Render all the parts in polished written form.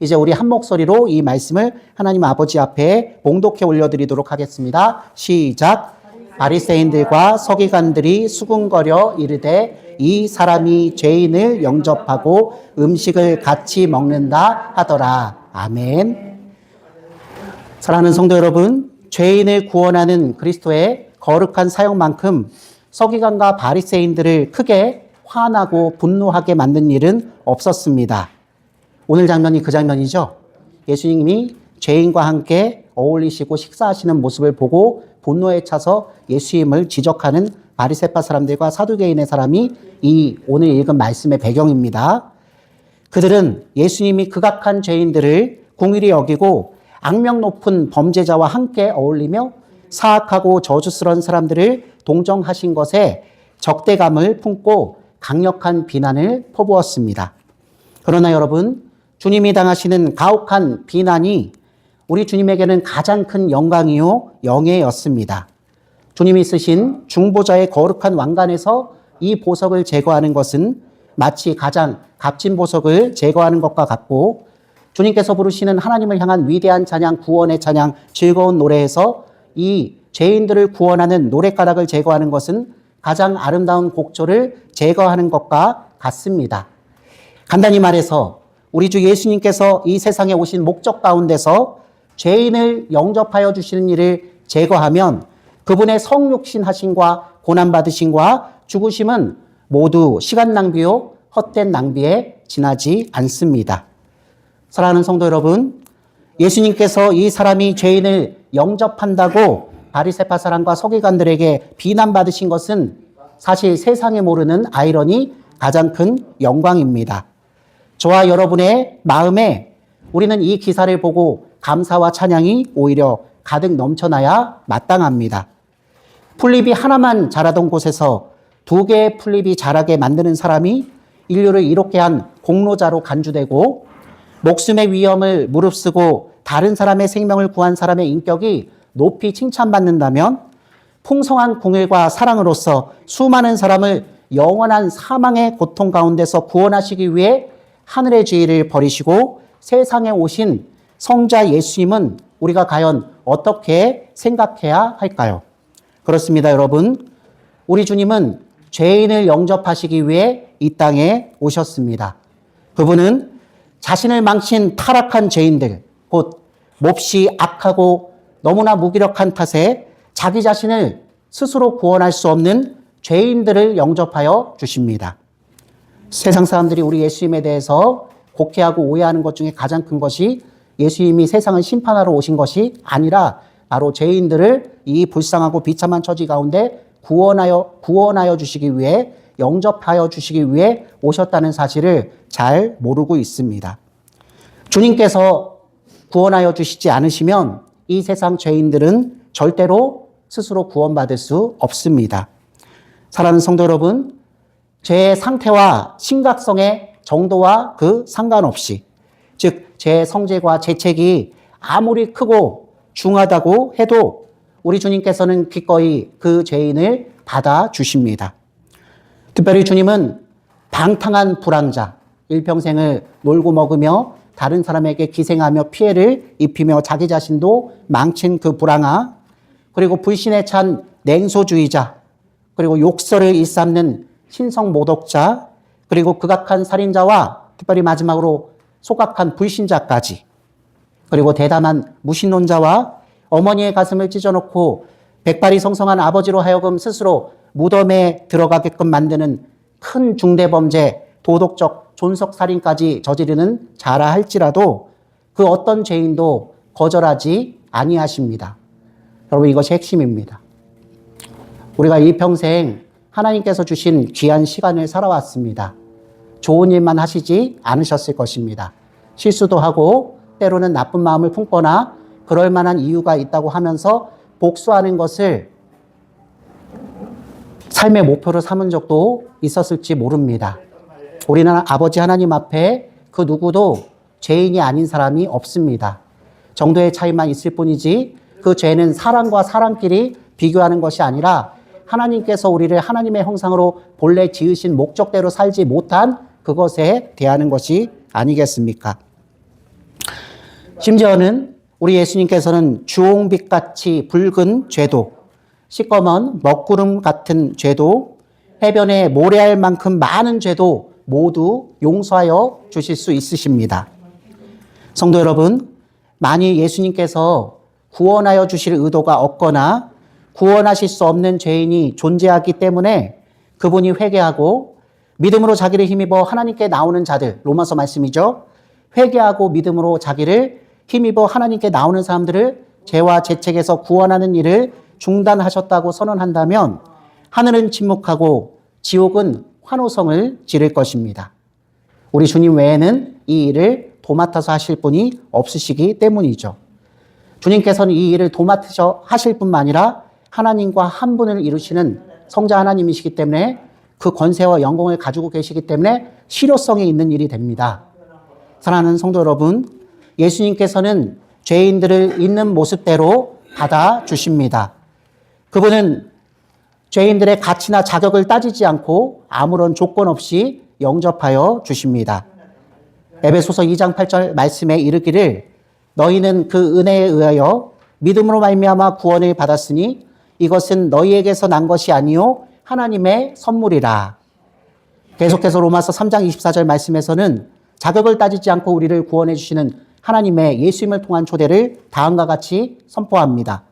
이제 우리 한 목소리로 이 말씀을 하나님 아버지 앞에 봉독해 올려드리도록 하겠습니다. 시작. 바리새인들과 서기관들이 수군거려 이르되 이 사람이 죄인을 영접하고 음식을 같이 먹는다 하더라. 아멘. 사랑하는 성도 여러분, 죄인을 구원하는 그리스도의 거룩한 사역만큼 서기관과 바리새인들을 크게 화나고 분노하게 만든 일은 없었습니다. 오늘 장면이 그 장면이죠. 예수님이 죄인과 함께 어울리시고 식사하시는 모습을 보고 분노에 차서 예수님을 지적하는 바리새파 사람들과 사두개인의 사람이 이 오늘 읽은 말씀의 배경입니다. 그들은 예수님이 극악한 죄인들을 긍휼히 여기고 악명 높은 범죄자와 함께 어울리며 사악하고 저주스러운 사람들을 동정하신 것에 적대감을 품고 강력한 비난을 퍼부었습니다. 그러나 여러분, 주님이 당하시는 가혹한 비난이 우리 주님에게는 가장 큰 영광이요 영예였습니다. 주님이 쓰신 중보자의 거룩한 왕관에서 이 보석을 제거하는 것은 마치 가장 값진 보석을 제거하는 것과 같고, 주님께서 부르시는 하나님을 향한 위대한 찬양, 구원의 찬양, 즐거운 노래에서 이 죄인들을 구원하는 노랫가락을 제거하는 것은 가장 아름다운 곡조를 제거하는 것과 같습니다. 간단히 말해서 우리 주 예수님께서 이 세상에 오신 목적 가운데서 죄인을 영접하여 주시는 일을 제거하면 그분의 성육신 하심과 고난받으심과 죽으심은 모두 시간 낭비요 헛된 낭비에 지나지 않습니다. 사랑하는 성도 여러분, 예수님께서 이 사람이 죄인을 영접한다고 바리새파 사람과 서기관들에게 비난받으신 것은 사실 세상에 모르는 아이러니 가장 큰 영광입니다. 저와 여러분의 마음에 우리는 이 기사를 보고 감사와 찬양이 오히려 가득 넘쳐나야 마땅합니다. 풀잎이 하나만 자라던 곳에서 두 개의 풀잎이 자라게 만드는 사람이 인류를 이롭게 한 공로자로 간주되고, 목숨의 위험을 무릅쓰고 다른 사람의 생명을 구한 사람의 인격이 높이 칭찬받는다면, 풍성한 공일과 사랑으로서 수많은 사람을 영원한 사망의 고통 가운데서 구원하시기 위해 하늘의 지위를 버리시고 세상에 오신 성자 예수님은 우리가 과연 어떻게 생각해야 할까요? 그렇습니다, 여러분. 우리 주님은 죄인을 영접하시기 위해 이 땅에 오셨습니다. 그분은 자신을 망친 타락한 죄인들, 곧 몹시 악하고 너무나 무기력한 탓에 자기 자신을 스스로 구원할 수 없는 죄인들을 영접하여 주십니다. 세상 사람들이 우리 예수님에 대해서 곡해하고 오해하는 것 중에 가장 큰 것이 예수님이 세상을 심판하러 오신 것이 아니라 바로 죄인들을 이 불쌍하고 비참한 처지 가운데 구원하여 주시기 위해, 영접하여 주시기 위해 오셨다는 사실을 잘 모르고 있습니다. 주님께서 구원하여 주시지 않으시면 이 세상 죄인들은 절대로 스스로 구원받을 수 없습니다. 사랑하는 성도 여러분, 죄의 상태와 심각성의 정도와 그 상관없이, 즉 죄의 성질과 죄책이 아무리 크고 중하다고 해도 우리 주님께서는 기꺼이 그 죄인을 받아주십니다. 특별히 주님은 방탕한 불황자, 일평생을 놀고 먹으며 다른 사람에게 기생하며 피해를 입히며 자기 자신도 망친 그 불황아, 그리고 불신에 찬 냉소주의자, 그리고 욕설을 일삼는 신성모독자, 그리고 극악한 살인자와 특별히 마지막으로 소각한 불신자까지, 그리고 대담한 무신론자와 어머니의 가슴을 찢어놓고 백발이 성성한 아버지로 하여금 스스로 무덤에 들어가게끔 만드는 큰 중대범죄, 도덕적 존속살인까지 저지르는 자라 할지라도 그 어떤 죄인도 거절하지 아니하십니다. 여러분, 이것이 핵심입니다. 우리가 일평생 하나님께서 주신 귀한 시간을 살아왔습니다. 좋은 일만 하시지 않으셨을 것입니다. 실수도 하고 때로는 나쁜 마음을 품거나 그럴 만한 이유가 있다고 하면서 복수하는 것을 삶의 목표로 삼은 적도 있었을지 모릅니다. 우리는 아버지 하나님 앞에 그 누구도 죄인이 아닌 사람이 없습니다. 정도의 차이만 있을 뿐이지 그 죄는 사람과 사람끼리 비교하는 것이 아니라 하나님께서 우리를 하나님의 형상으로 본래 지으신 목적대로 살지 못한 그것에 대하는 것이 아니겠습니까? 심지어는 우리 예수님께서는 주홍빛같이 붉은 죄도, 시꺼먼 먹구름 같은 죄도, 해변에 모래알 만큼 많은 죄도 모두 용서하여 주실 수 있으십니다. 성도 여러분, 만일 예수님께서 구원하여 주실 의도가 없거나 구원하실 수 없는 죄인이 존재하기 때문에 그분이 회개하고 믿음으로 자기를 힘입어 하나님께 나오는 자들, 로마서 말씀이죠. 회개하고 믿음으로 자기를 힘입어 하나님께 나오는 사람들을 죄와 죄책에서 구원하는 일을 중단하셨다고 선언한다면 하늘은 침묵하고 지옥은 환호성을 지를 것입니다. 우리 주님 외에는 이 일을 도맡아서 하실 분이 없으시기 때문이죠. 주님께서는 이 일을 도맡으셔 하실 뿐만 아니라 하나님과 한 분을 이루시는 성자 하나님이시기 때문에 그 권세와 영광을 가지고 계시기 때문에 실효성이 있는 일이 됩니다. 사랑하는 성도 여러분, 예수님께서는 죄인들을 있는 모습대로 받아주십니다. 그분은 죄인들의 가치나 자격을 따지지 않고 아무런 조건 없이 영접하여 주십니다. 에베소서 2장 8절 말씀에 이르기를 너희는 그 은혜에 의하여 믿음으로 말미암아 구원을 받았으니 이것은 너희에게서 난 것이 아니요 하나님의 선물이라. 계속해서 로마서 3장 24절 말씀에서는 자격을 따지지 않고 우리를 구원해 주시는 하나님의 예수님을 통한 초대를 다음과 같이 선포합니다.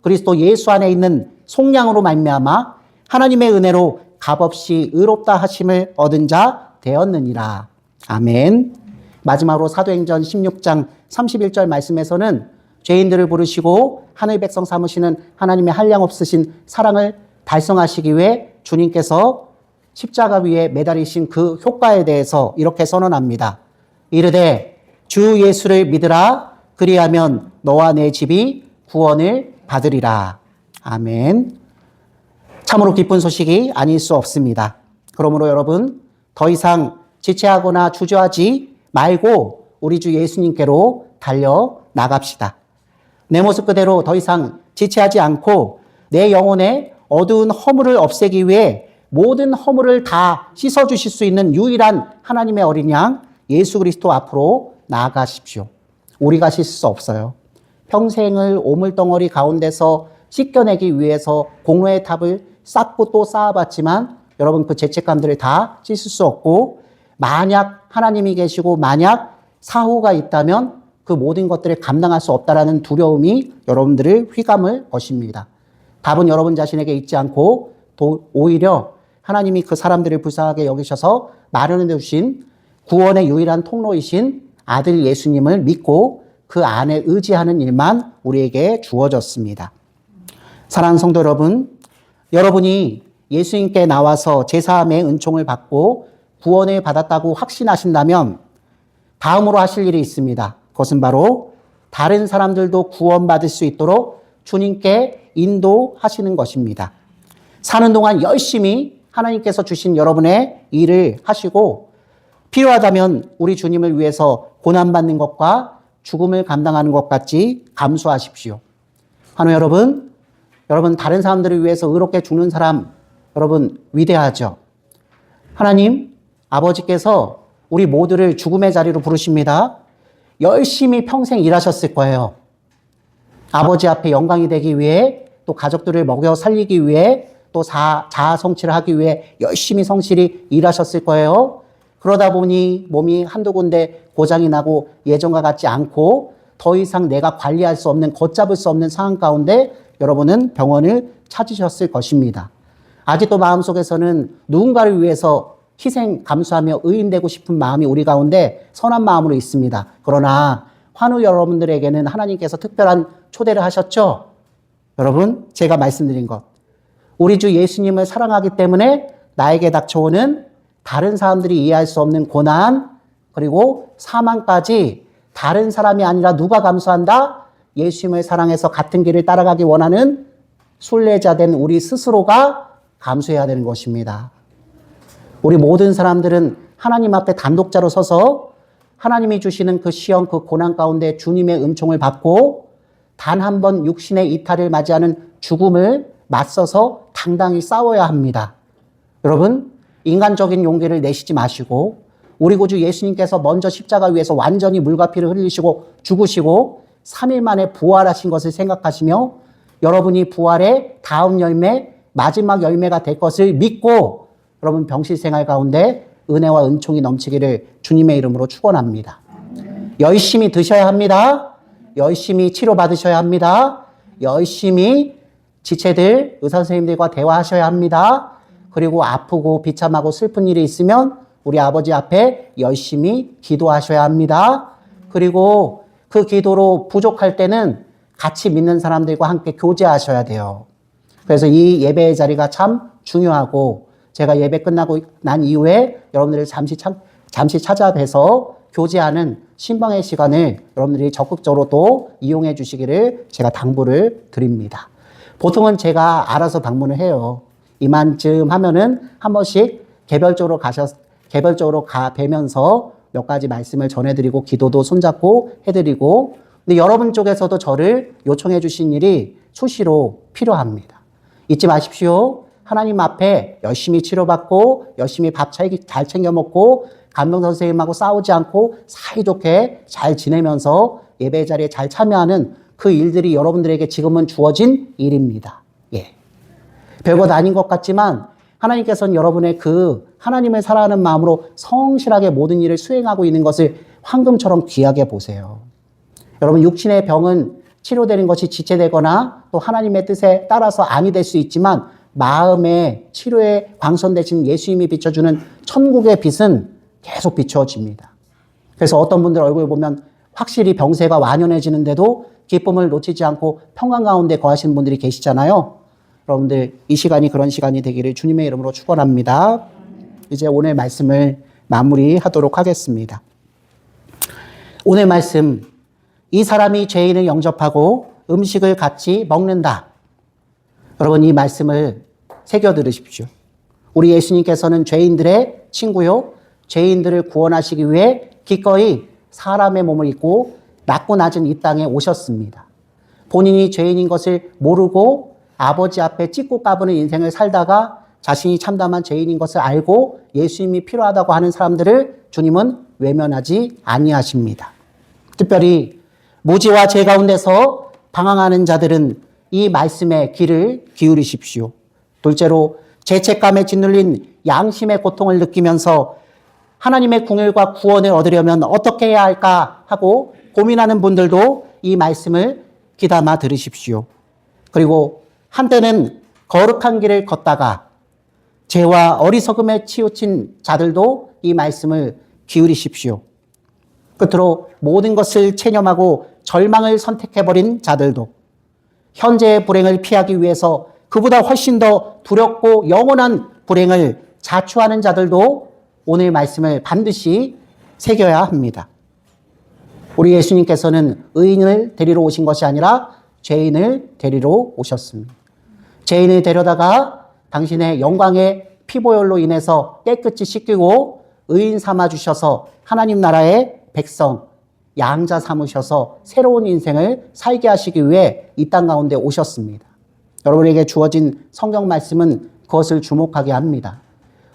그리스도 예수 안에 있는 속량으로 말미암아 하나님의 은혜로 값없이 의롭다 하심을 얻은 자 되었느니라. 아멘. 마지막으로 사도행전 16장 31절 말씀에서는 죄인들을 부르시고 하늘 백성 삼으시는 하나님의 한량없으신 사랑을 달성하시기 위해 주님께서 십자가 위에 매달리신 그 효과에 대해서 이렇게 선언합니다. 이르되 주 예수를 믿으라. 그리하면 너와 내 집이 구원을 받으리라. 아멘. 참으로 기쁜 소식이 아닐 수 없습니다. 그러므로 여러분 더 이상 지체하거나 주저하지 말고 우리 주 예수님께로 달려 나갑시다. 내 모습 그대로 더 이상 지체하지 않고 내 영혼의 어두운 허물을 없애기 위해 모든 허물을 다 씻어주실 수 있는 유일한 하나님의 어린 양 예수 그리스도 앞으로 나아가십시오. 우리가 씻을 수 없어요. 평생을 오물덩어리 가운데서 씻겨내기 위해서 공로의 탑을 쌓고 또 쌓아봤지만 여러분 그 죄책감들을 다 씻을 수 없고 만약 하나님이 계시고 만약 사후가 있다면 그 모든 것들을 감당할 수 없다라는 두려움이 여러분들을 휘감을 것입니다. 답은 여러분 자신에게 있지 않고 오히려 하나님이 그 사람들을 불쌍하게 여기셔서 마련해 주신 구원의 유일한 통로이신 아들 예수님을 믿고 그 안에 의지하는 일만 우리에게 주어졌습니다. 사랑하는 성도 여러분, 여러분이 예수님께 나와서 제사함의 은총을 받고 구원을 받았다고 확신하신다면 다음으로 하실 일이 있습니다. 그것은 바로 다른 사람들도 구원받을 수 있도록 주님께 인도하시는 것입니다. 사는 동안 열심히 하나님께서 주신 여러분의 일을 하시고 필요하다면 우리 주님을 위해서 고난받는 것과 죽음을 감당하는 것까지 감수하십시오. 환우 여러분 다른 사람들을 위해서 의롭게 죽는 사람 여러분 위대하죠. 하나님 아버지께서 우리 모두를 죽음의 자리로 부르십니다. 열심히 평생 일하셨을 거예요. 아버지 앞에 영광이 되기 위해 또 가족들을 먹여 살리기 위해 또 자아 성취를 하기 위해 열심히 성실히 일하셨을 거예요. 그러다 보니 몸이 한두 군데 고장이 나고 예전과 같지 않고 더 이상 내가 관리할 수 없는 걷잡을 수 없는 상황 가운데 여러분은 병원을 찾으셨을 것입니다. 아직도 마음속에서는 누군가를 위해서 희생 감수하며 의인되고 싶은 마음이 우리 가운데 선한 마음으로 있습니다. 그러나 환우 여러분들에게는 하나님께서 특별한 초대를 하셨죠. 여러분 제가 말씀드린 것 우리 주 예수님을 사랑하기 때문에 나에게 닥쳐오는 다른 사람들이 이해할 수 없는 고난 그리고 사망까지 다른 사람이 아니라 누가 감수한다? 예수님을 사랑해서 같은 길을 따라가기 원하는 순례자된 우리 스스로가 감수해야 되는 것입니다. 우리 모든 사람들은 하나님 앞에 단독자로 서서 하나님이 주시는 그 시험, 그 고난 가운데 주님의 은총을 받고 단 한 번 육신의 이탈을 맞이하는 죽음을 맞서서 당당히 싸워야 합니다. 여러분, 인간적인 용기를 내시지 마시고 우리 구주 예수님께서 먼저 십자가 위에서 완전히 물과 피를 흘리시고 죽으시고 3일 만에 부활하신 것을 생각하시며 여러분이 부활의 다음 열매, 마지막 열매가 될 것을 믿고 여러분 병실 생활 가운데 은혜와 은총이 넘치기를 주님의 이름으로 축원합니다. 열심히 드셔야 합니다. 열심히 치료받으셔야 합니다. 열심히 지체들, 의사 선생님들과 대화하셔야 합니다. 그리고 아프고 비참하고 슬픈 일이 있으면 우리 아버지 앞에 열심히 기도하셔야 합니다. 그리고 그 기도로 부족할 때는 같이 믿는 사람들과 함께 교제하셔야 돼요. 그래서 이 예배의 자리가 참 중요하고 제가 예배 끝나고 난 이후에 여러분들을 잠시 찾아뵈서 교제하는 신방의 시간을 여러분들이 적극적으로 또 이용해 주시기를 제가 당부를 드립니다. 보통은 제가 알아서 방문을 해요. 이만쯤 하면은 한 번씩 개별적으로 가 뵈면서 몇 가지 말씀을 전해드리고 기도도 손잡고 해드리고 근데 여러분 쪽에서도 저를 요청해 주신 일이 수시로 필요합니다. 잊지 마십시오. 하나님 앞에 열심히 치료받고 열심히 밥 잘 챙겨 먹고 감독 선생님하고 싸우지 않고 사이좋게 잘 지내면서 예배 자리에 잘 참여하는 그 일들이 여러분들에게 지금은 주어진 일입니다. 예. 별것 아닌 것 같지만 하나님께서는 여러분의 그 하나님을 사랑하는 마음으로 성실하게 모든 일을 수행하고 있는 것을 황금처럼 귀하게 보세요. 여러분 육신의 병은 치료되는 것이 지체되거나 또 하나님의 뜻에 따라서 아니 될 수 있지만 마음의 치료에 광선되신 예수님이 비춰주는 천국의 빛은 계속 비춰집니다. 그래서 어떤 분들 얼굴 보면 확실히 병세가 완연해지는데도 기쁨을 놓치지 않고 평강 가운데 거하시는 분들이 계시잖아요. 여러분들 이 시간이 그런 시간이 되기를 주님의 이름으로 축원합니다. 이제 오늘 말씀을 마무리하도록 하겠습니다. 오늘 말씀 이 사람이 죄인을 영접하고 음식을 같이 먹는다. 여러분 이 말씀을 새겨 들으십시오. 우리 예수님께서는 죄인들의 친구요. 죄인들을 구원하시기 위해 기꺼이 사람의 몸을 입고 낮고 낮은 이 땅에 오셨습니다. 본인이 죄인인 것을 모르고 아버지 앞에 찍고 까부는 인생을 살다가 자신이 참담한 죄인인 것을 알고 예수님이 필요하다고 하는 사람들을 주님은 외면하지 아니하십니다. 특별히 무지와 죄 가운데서 방황하는 자들은 이 말씀에 귀를 기울이십시오. 둘째로 죄책감에 짓눌린 양심의 고통을 느끼면서 하나님의 궁율과 구원을 얻으려면 어떻게 해야 할까 하고 고민하는 분들도 이 말씀을 귀담아 들으십시오. 그리고 한때는 거룩한 길을 걷다가 죄와 어리석음에 치우친 자들도 이 말씀을 기울이십시오. 끝으로 모든 것을 체념하고 절망을 선택해버린 자들도 현재의 불행을 피하기 위해서 그보다 훨씬 더 두렵고 영원한 불행을 자초하는 자들도 오늘 말씀을 반드시 새겨야 합니다. 우리 예수님께서는 의인을 데리러 오신 것이 아니라 죄인을 데리러 오셨습니다. 죄인을 데려다가 당신의 영광의 피보혈로 인해서 깨끗이 씻기고 의인 삼아 주셔서 하나님 나라의 백성, 양자 삼으셔서 새로운 인생을 살게 하시기 위해 이 땅 가운데 오셨습니다. 여러분에게 주어진 성경 말씀은 그것을 주목하게 합니다.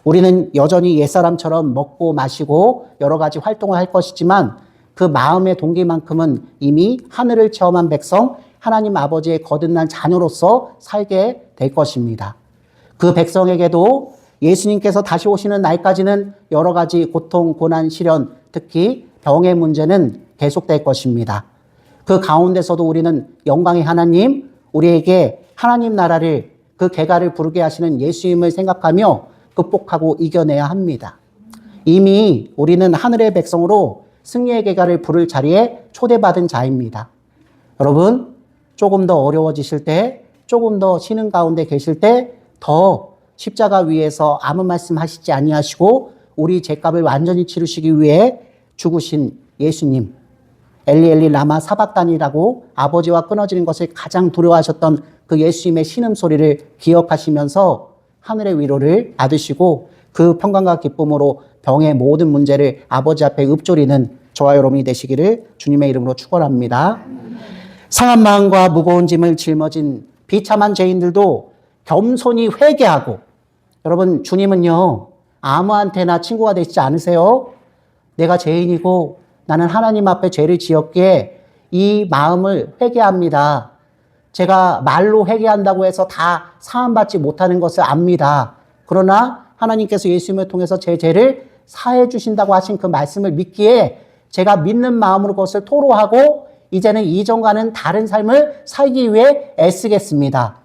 우리는 여전히 옛사람처럼 먹고 마시고 여러 가지 활동을 할 것이지만 그 마음의 동기만큼은 이미 하늘을 체험한 백성, 하나님 아버지의 거듭난 자녀로서 살게 될 것입니다. 그 백성에게도 예수님께서 다시 오시는 날까지는 여러 가지 고통, 고난, 시련, 특히 병의 문제는 계속될 것입니다. 그 가운데서도 우리는 영광의 하나님, 우리에게 하나님 나라를 그 계가를 부르게 하시는 예수님을 생각하며 극복하고 이겨내야 합니다. 이미 우리는 하늘의 백성으로 승리의 계가를 부를 자리에 초대받은 자입니다. 여러분, 조금 더 어려워지실 때, 조금 더 쉬는 가운데 계실 때 더 십자가 위에서 아무 말씀 하시지 아니하시고 우리 죄값을 완전히 치르시기 위해 죽으신 예수님, 엘리 엘리 라마 사박단이라고 아버지와 끊어지는 것을 가장 두려워하셨던 그 예수님의 신음소리를 기억하시면서 하늘의 위로를 받으시고 그 평강과 기쁨으로 병의 모든 문제를 아버지 앞에 읊조리는 저와 여러분이 되시기를 주님의 이름으로 축원합니다. 상한 마음과 무거운 짐을 짊어진 비참한 죄인들도 겸손히 회개하고, 여러분 주님은요 아무한테나 친구가 되시지 않으세요. 내가 죄인이고 나는 하나님 앞에 죄를 지었기에 이 마음을 회개합니다. 제가 말로 회개한다고 해서 다 사함받지 못하는 것을 압니다. 그러나 하나님께서 예수님을 통해서 제 죄를 사해 주신다고 하신 그 말씀을 믿기에 제가 믿는 마음으로 그것을 토로하고 이제는 이전과는 다른 삶을 살기 위해 애쓰겠습니다.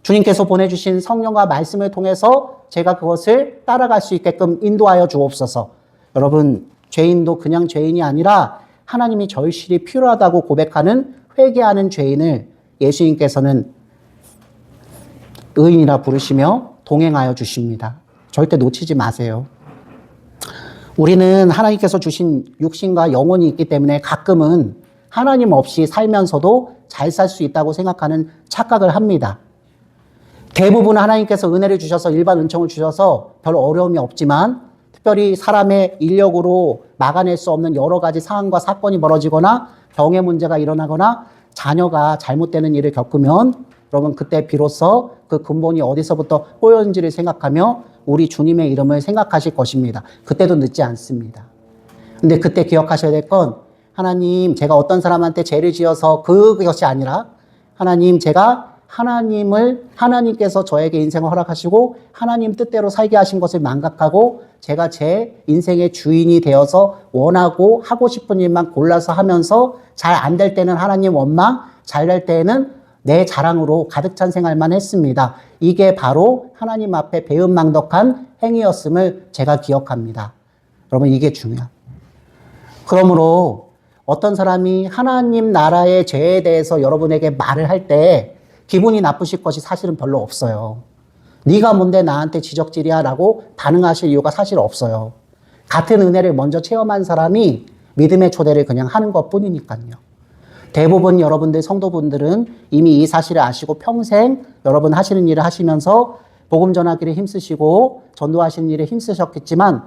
주님께서 보내주신 성령과 말씀을 통해서 제가 그것을 따라갈 수 있게끔 인도하여 주옵소서. 여러분, 죄인도 그냥 죄인이 아니라 하나님이 절실히 필요하다고 고백하는 회개하는 죄인을 예수님께서는 의인이라 부르시며 동행하여 주십니다. 절대 놓치지 마세요. 우리는 하나님께서 주신 육신과 영혼이 있기 때문에 가끔은 하나님 없이 살면서도 잘 살 수 있다고 생각하는 착각을 합니다. 대부분 하나님께서 은혜를 주셔서 일반 은총을 주셔서 별 어려움이 없지만 특별히 사람의 인력으로 막아낼 수 없는 여러 가지 상황과 사건이 벌어지거나 병의 문제가 일어나거나 자녀가 잘못되는 일을 겪으면 여러분 그때 비로소 그 근본이 어디서부터 꼬였는지를 생각하며 우리 주님의 이름을 생각하실 것입니다. 그때도 늦지 않습니다. 근데 그때 기억하셔야 될 건 하나님 제가 어떤 사람한테 죄를 지어서 그것이 아니라 하나님 제가 하나님께서 저에게 인생을 허락하시고 하나님 뜻대로 살게 하신 것을 망각하고 제가 제 인생의 주인이 되어서 원하고 하고 싶은 일만 골라서 하면서 잘 안 될 때는 하나님 원망, 잘 될 때는 내 자랑으로 가득 찬 생활만 했습니다. 이게 바로 하나님 앞에 배은망덕한 행위였음을 제가 기억합니다. 여러분 이게 중요합니다. 그러므로 어떤 사람이 하나님 나라의 죄에 대해서 여러분에게 말을 할 때 기분이 나쁘실 것이 사실은 별로 없어요. 네가 뭔데 나한테 지적질이야 라고 반응하실 이유가 사실 없어요. 같은 은혜를 먼저 체험한 사람이 믿음의 초대를 그냥 하는 것뿐이니까요. 대부분 여러분들 성도분들은 이미 이 사실을 아시고 평생 여러분 하시는 일을 하시면서 복음 전하기를 힘쓰시고 전도하시는 일에 힘쓰셨겠지만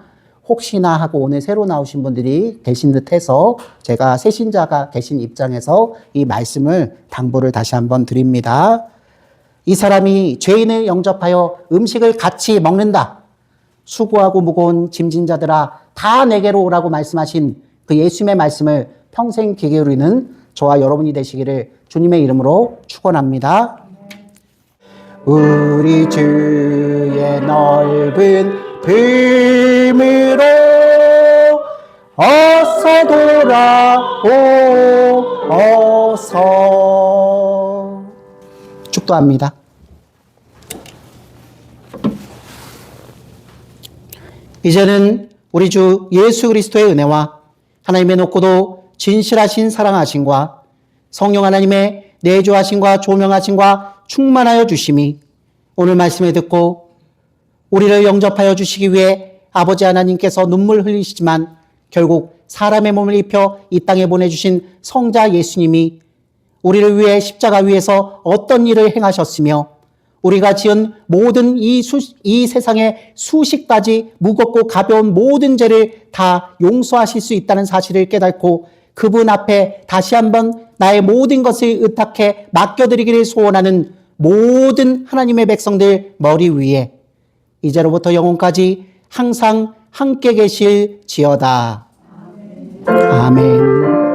혹시나 하고 오늘 새로 나오신 분들이 계신 듯해서 제가 새신자가 계신 입장에서 이 말씀을 당부를 다시 한번 드립니다. 이 사람이 죄인을 영접하여 음식을 같이 먹는다. 수고하고 무거운 짐진 자들아 다 내게로 오라고 말씀하신 그 예수님의 말씀을 평생 귀 기울이는 저와 여러분이 되시기를 주님의 이름으로 축원합니다. 우리 주의 넓은 품으로 어서 돌아오 어서 축도합니다. 이제는 우리 주 예수 그리스도의 은혜와 하나님의 높고도 진실하신 사랑하심과 성령 하나님의 내주하심과 조명하심과 충만하여 주심이 오늘 말씀을 듣고 우리를 영접하여 주시기 위해 아버지 하나님께서 눈물 흘리시지만 결국 사람의 몸을 입혀 이 땅에 보내주신 성자 예수님이 우리를 위해 십자가 위에서 어떤 일을 행하셨으며 우리가 지은 모든 이 세상의 수십 가지 무겁고 가벼운 모든 죄를 다 용서하실 수 있다는 사실을 깨닫고 그분 앞에 다시 한번 나의 모든 것을 의탁해 맡겨드리기를 소원하는 모든 하나님의 백성들 머리 위에 이제로부터 영원까지 항상 함께 계실지어다. 아멘.